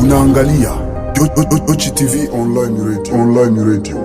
Unaangalia Yochi TV online radio.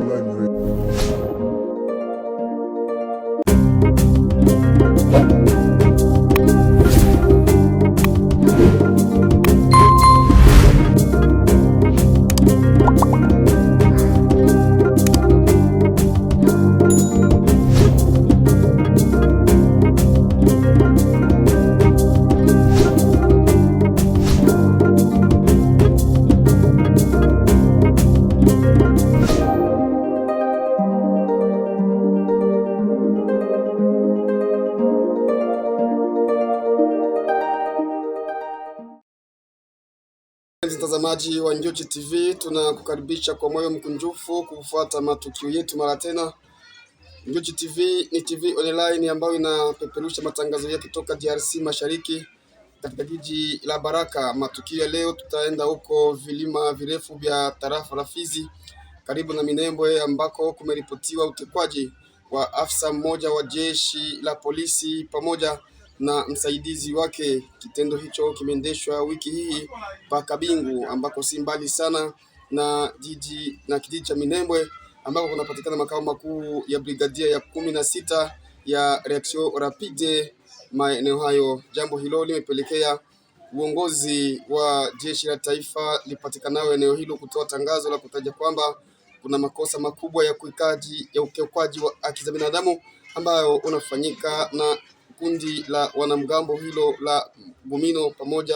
Mtazamaji wa Yochi TV, tunakukaribisha kwa moyo mkunjufu kufuata matukio yetu mara tena. Yochi TV ni TV online ambayo inapeperusha matangazo yake kutoka DRC Mashariki katika jiji la Baraka. Matukio ya leo, tutaenda huko vilima virefu vya tarafa la Fizi karibu na Minembwe, ambako kumeripotiwa utekwaji wa afisa mmoja wa jeshi la polisi pamoja na msaidizi wake. Kitendo hicho kimeendeshwa wiki hii pa Kabingu, ambako si mbali sana na kijiji cha Minembwe, ambako kunapatikana makao makuu ya brigadia ya 16 ya Reaction Rapide maeneo hayo. Jambo hilo limepelekea uongozi wa jeshi la taifa lipatikanao eneo hilo kutoa tangazo la kutaja kwamba kuna makosa makubwa ya ukiukaji wa haki za binadamu ambayo unafanyika na kundi la wanamgambo hilo la Gumino pamoja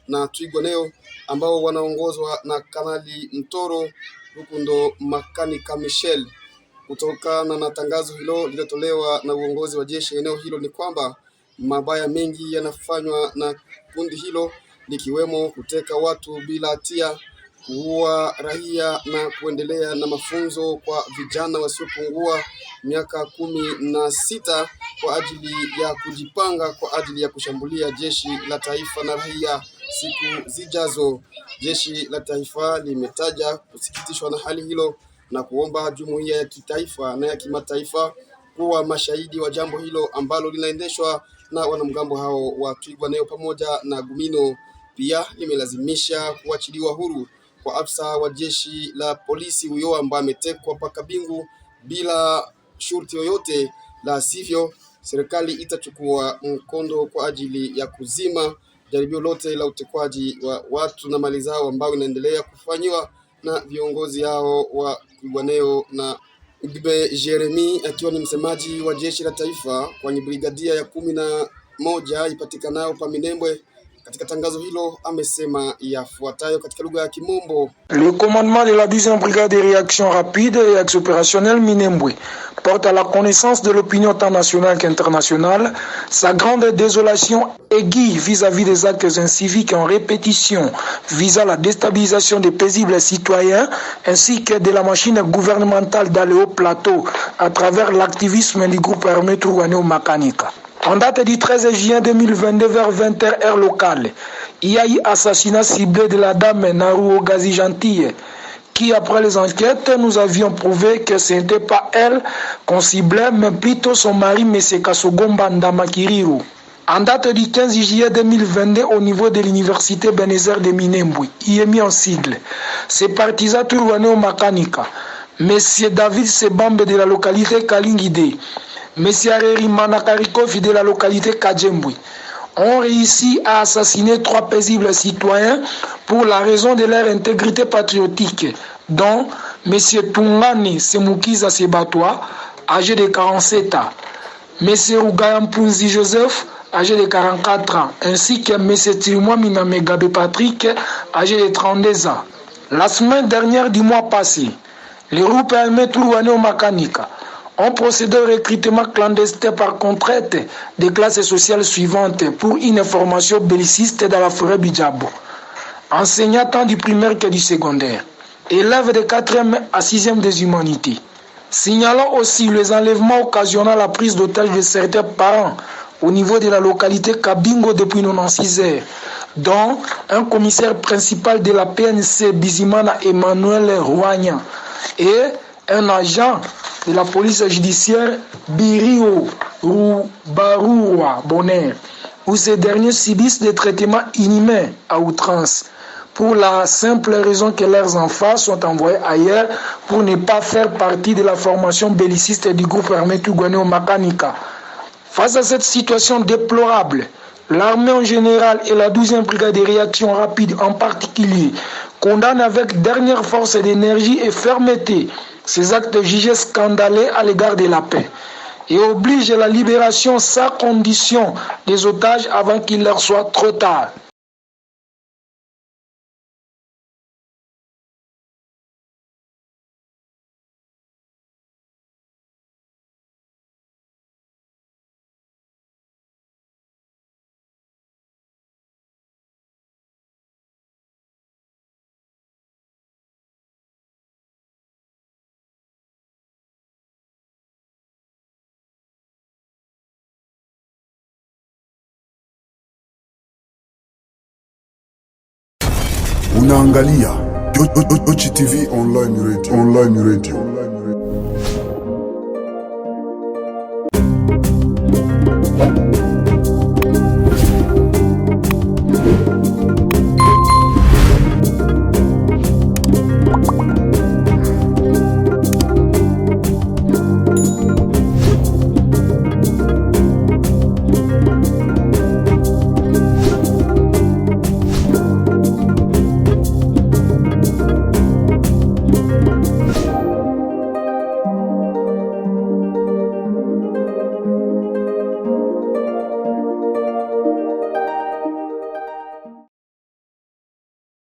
na Twigwaneo ambao wanaongozwa na Kanali Mtoro Rukundo Makanika Michel. Kutokana na tangazo hilo lililotolewa na uongozi wa jeshi eneo hilo, ni kwamba mabaya mengi yanafanywa na kundi hilo, likiwemo kuteka watu bila hatia, kuua raia na kuendelea na mafunzo kwa vijana wasiopungua miaka 16 kwa ajili ya kujipanga kwa ajili ya kushambulia jeshi la taifa na raia siku zijazo. Jeshi la taifa limetaja kusikitishwa na hali hilo na kuomba jumuiya ya kitaifa na ya kimataifa kuwa mashahidi wa jambo hilo ambalo linaendeshwa na wanamgambo hao wa Twigwaneo pamoja na Gumino. Pia limelazimisha kuachiliwa huru kwa afisa wa jeshi la polisi huyo ambaye ametekwa paka Bingu bila shurti yoyote, la sivyo serikali itachukua mkondo kwa ajili ya kuzima jaribio lote la utekwaji wa watu na mali zao ambao inaendelea kufanywa na viongozi hao wa Twigwaneo na Ugbe Jeremy, akiwa ni msemaji wa jeshi la taifa kwenye brigadia ya 11 ipatikanayo pa Minembwe. Katika tangazo hilo amesema yafuatayo katika lugha ya Kimombo. Le commandement de la 10e brigade de réaction rapide et ex-opérationnelle Minembwe porte à la connaissance de l'opinion tant nationale qu'internationale sa grande désolation aiguë vis-à-vis des actes inciviques en répétition visant la déstabilisation des paisibles citoyens ainsi que de la machine gouvernementale dans le haut plateau à travers l'activisme du groupe armé Twigwaneo Makanika. En date du 13 juin 2022 vers 20h heure locale, il y a eu assassinat ciblé de la dame Naruo Gazi Gentille, qui après les enquêtes, nous avions prouvé que ce n'était pas elle qu'on ciblait, mais plutôt son mari M. Kasogomba Ndamakiriru. En date du 15 juillet 2022, au niveau de l'université Benézer de Minembwe, il est mis en sigle. Ces partisans Twigwaneo Makanika, M. David Sebambe de la localité Kalingide, Monsieur Areri Manakarikofi de la localité Kajembwi ont réussi à assassiner 3 paisibles citoyens pour la raison de leur intégrité patriotique, dont Monsieur Tungani Semukiza Sebatoa, âgé de 47 ans, Monsieur Rugayampunzi Joseph, âgé de 44 ans, ainsi que Monsieur Tilimwa Minamegabe Patrick, âgé de 32 ans. La semaine dernière du mois passé, les groupes armés Twigwaneo Makanika ont procédé au recrutement clandestin par contrainte des classes sociales suivantes pour une formation belliciste dans la forêt Bijabo. Enseignants tant du primaire que du secondaire. Élèves de 4e à 6e des humanités. Signalons aussi les enlèvements occasionnant la prise d'otage de certains parents au niveau de la localité Kabingo depuis 96 heures, dont un commissaire principal de la PNC Bizimana Emmanuel Rouagnan et un agent de la police judiciaire Birio Roubaroua Bonner, où ces derniers subissent des traitements inhumains à outrance. pour la simple raison que leurs enfants sont envoyés ailleurs pour ne pas faire partie de la formation belliciste du groupe armé Tugwaneo Makanika. Face à cette situation déplorable, l'armée en général et la 12e brigade de réaction rapide en particulier condamnent avec dernière force d'énergie et fermeté ces actes jugés scandaleux à l'égard de la paix et obligent la libération sans condition des otages avant qu'il leur soit trop tard. Unaangalia Yochi TV online radio.